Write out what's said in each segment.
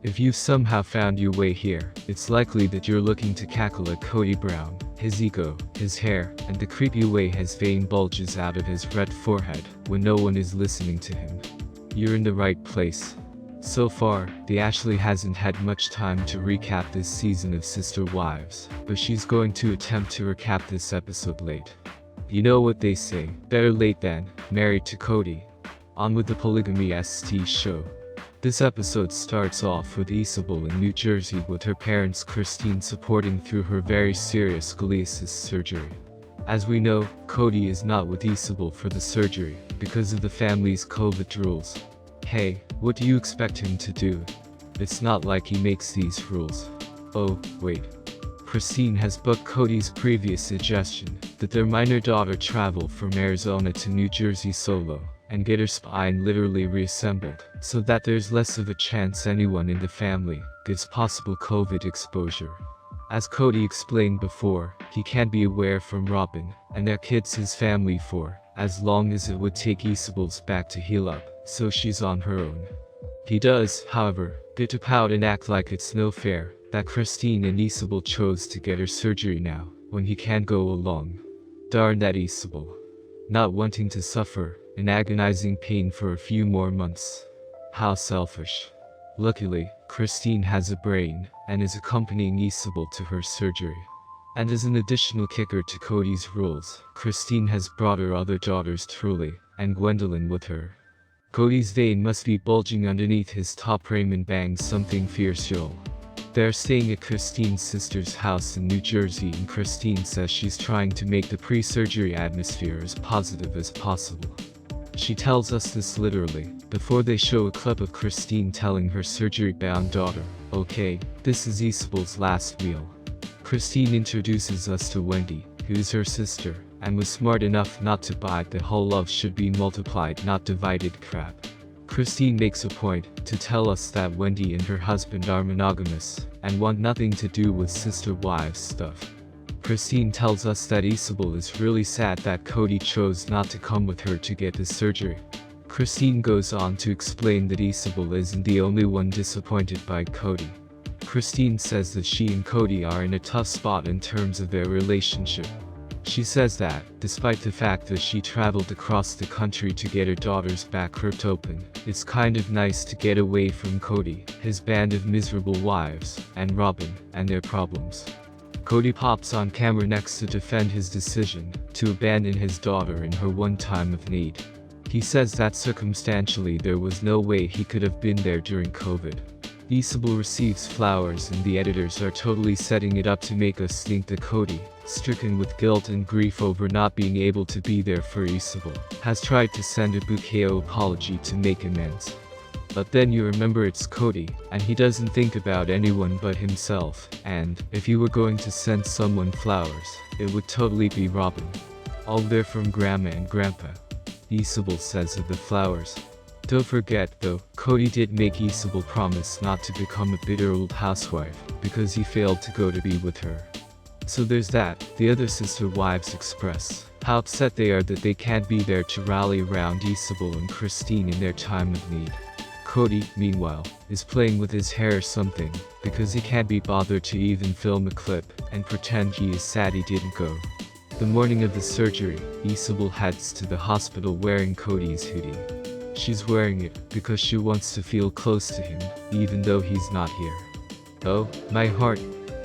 If you've somehow found your way here, it's likely that you're looking to cackle at Kody Brown. His ego, his hair, and the creepy way his vein bulges out of his red forehead when no one is listening to him. You're in the right place. So far, the Ashley hasn't had much time to recap this season of Sister Wives, but she's going to attempt to recap this episode late. You know what they say, better late than married to Kody. On with the Polygamy ST show. This episode starts off with Isabel in New Jersey with her parents Christine supporting through her very serious scoliosis surgery. As we know, Kody is not with Isabel for the surgery because of the family's COVID rules. Hey, what do you expect him to do? It's not like he makes these rules. Oh, wait. Christine has bucked Kody's previous suggestion that their minor daughter travel from Arizona to New Jersey solo and get her spine literally reassembled, so that there's less of a chance anyone in the family gets possible COVID exposure. As Kody explained before, he can't be aware from Robin and their kids his family for as long as it would take Isabel's back to heal up, so she's on her own. He does, however, get to pout and act like it's no fair that Christine and Isabel chose to get her surgery now, when he can't go along. Darn that Isabel. Not wanting to suffer in agonizing pain for a few more months. How selfish. Luckily, Christine has a brain and is accompanying Isabel to her surgery. And as an additional kicker to Kody's rules, Christine has brought her other daughters Truly and Gwendolyn with her. Kody's vein must be bulging underneath his top. Raymond bangs something fierce, y'all. They're staying at Christine's sister's house in New Jersey, and Christine says she's trying to make the pre-surgery atmosphere as positive as possible. She tells us this literally, before they show a clip of Christine telling her surgery-bound daughter, "Okay, this is Isabel's last meal." Christine introduces us to Wendy, who's her sister, and was smart enough not to buy the whole love should be multiplied not divided crap. Christine makes a point to tell us that Wendy and her husband are monogamous and want nothing to do with sister wives stuff. Christine tells us that Isabel is really sad that Kody chose not to come with her to get the surgery. Christine goes on to explain that Isabel isn't the only one disappointed by Kody. Christine says that she and Kody are in a tough spot in terms of their relationship. She says that, despite the fact that she traveled across the country to get her daughter's back ripped open, it's kind of nice to get away from Kody, his band of miserable wives, and Robin, and their problems. Kody pops on camera next to defend his decision to abandon his daughter in her one time of need. He says that circumstantially there was no way he could have been there during COVID. Isabel receives flowers and the editors are totally setting it up to make us think that Kody, stricken with guilt and grief over not being able to be there for Isabel, has tried to send a bouquet of apology to make amends. But then you remember it's Kody, and he doesn't think about anyone but himself, and if he were going to send someone flowers, it would totally be Robin. All they're from Grandma and Grandpa, Isabel says of the flowers. Don't forget though, Kody did make Isabel promise not to become a bitter old housewife, because he failed to go to be with her. So there's that. The other sister wives express how upset they are that they can't be there to rally around Isabel and Christine in their time of need. Kody, meanwhile, is playing with his hair or something, because he can't be bothered to even film a clip and pretend he is sad he didn't go. The morning of the surgery, Isabel heads to the hospital wearing Kody's hoodie. She's wearing it because she wants to feel close to him, even though he's not here. Oh, my heart.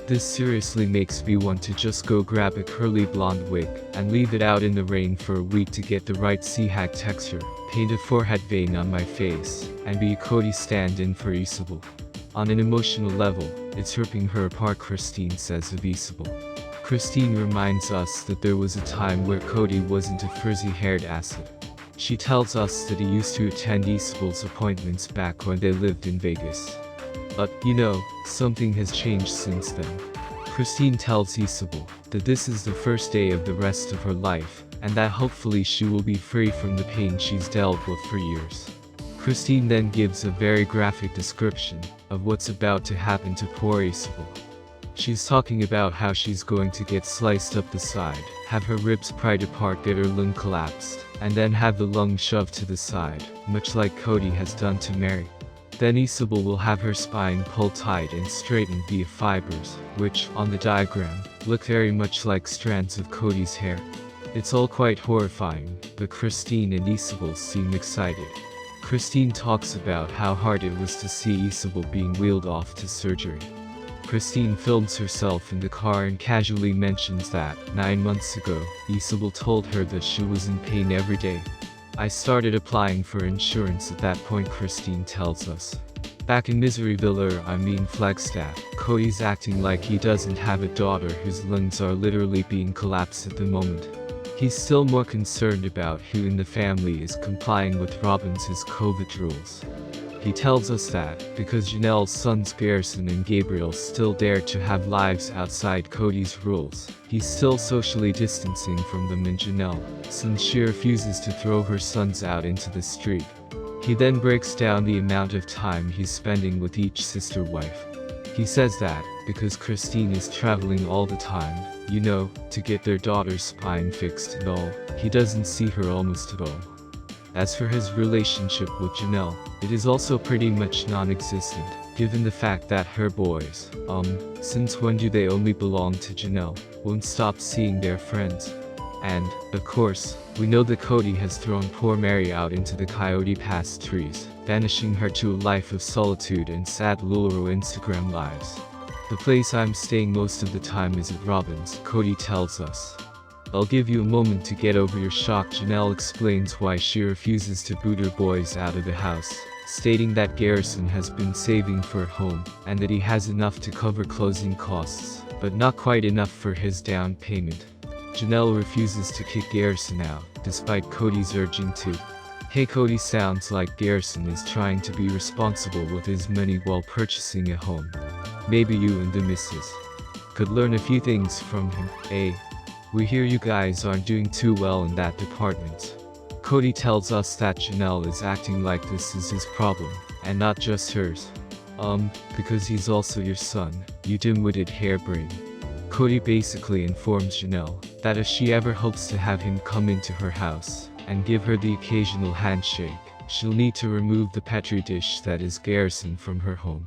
This seriously makes me want to just go grab a curly blonde wig and leave it out in the rain for a week to get the right sea-hack texture, paint a forehead vein on my face, and be a Kody stand-in for Isabel. On an emotional level, it's ripping her apart, Christine says of Isabel. Christine reminds us that there was a time where Kody wasn't a frizzy-haired acid. She tells us that he used to attend Isabel's appointments back when they lived in Vegas. But, you know, something has changed since then. Christine tells Isabel that this is the first day of the rest of her life, and that hopefully she will be free from the pain she's dealt with for years. Christine then gives a very graphic description of what's about to happen to poor Isabel. She's talking about how she's going to get sliced up the side, have her ribs pried apart, get her lung collapsed, and then have the lung shoved to the side, much like Kody has done to Mary. Then Isabel will have her spine pulled tight and straightened via fibers, which, on the diagram, look very much like strands of Kody's hair. It's all quite horrifying, but Christine and Isabel seem excited. Christine talks about how hard it was to see Isabel being wheeled off to surgery. Christine films herself in the car and casually mentions that, 9 months ago, Isabel told her that she was in pain every day. I started applying for insurance at that point, Christine tells us. Back in Miseryville, Flagstaff, Kody's acting like he doesn't have a daughter whose lungs are literally being collapsed at the moment. He's still more concerned about who in the family is complying with Robin's COVID rules. He tells us that, because Janelle's sons Garrison and Gabriel still dare to have lives outside Kody's rules, he's still socially distancing from them and Janelle, since she refuses to throw her sons out into the street. He then breaks down the amount of time he's spending with each sister wife. He says that, because Christine is traveling all the time, to get their daughter's spine fixed and all, he doesn't see her almost at all. As for his relationship with Janelle, it is also pretty much non-existent, given the fact that her boys, since when do they only belong to Janelle, won't stop seeing their friends. And, of course, we know that Kody has thrown poor Mary out into the Coyote Pass trees, banishing her to a life of solitude and sad LuLaRoe Instagram lives. The place I'm staying most of the time is at Robin's, Kody tells us. I'll give you a moment to get over your shock. Janelle explains why she refuses to boot her boys out of the house, stating that Garrison has been saving for a home, and that he has enough to cover closing costs, but not quite enough for his down payment. Janelle refuses to kick Garrison out, despite Kody's urging to. Hey, Kody sounds like Garrison is trying to be responsible with his money while purchasing a home. Maybe you and the missus could learn a few things from him, eh? We hear you guys aren't doing too well in that department. Kody tells us that Janelle is acting like this is his problem, and not just hers. Because he's also your son, you dim-witted harebrain. Kody basically informs Janelle that if she ever hopes to have him come into her house and give her the occasional handshake, she'll need to remove the petri dish that is Garrison from her home.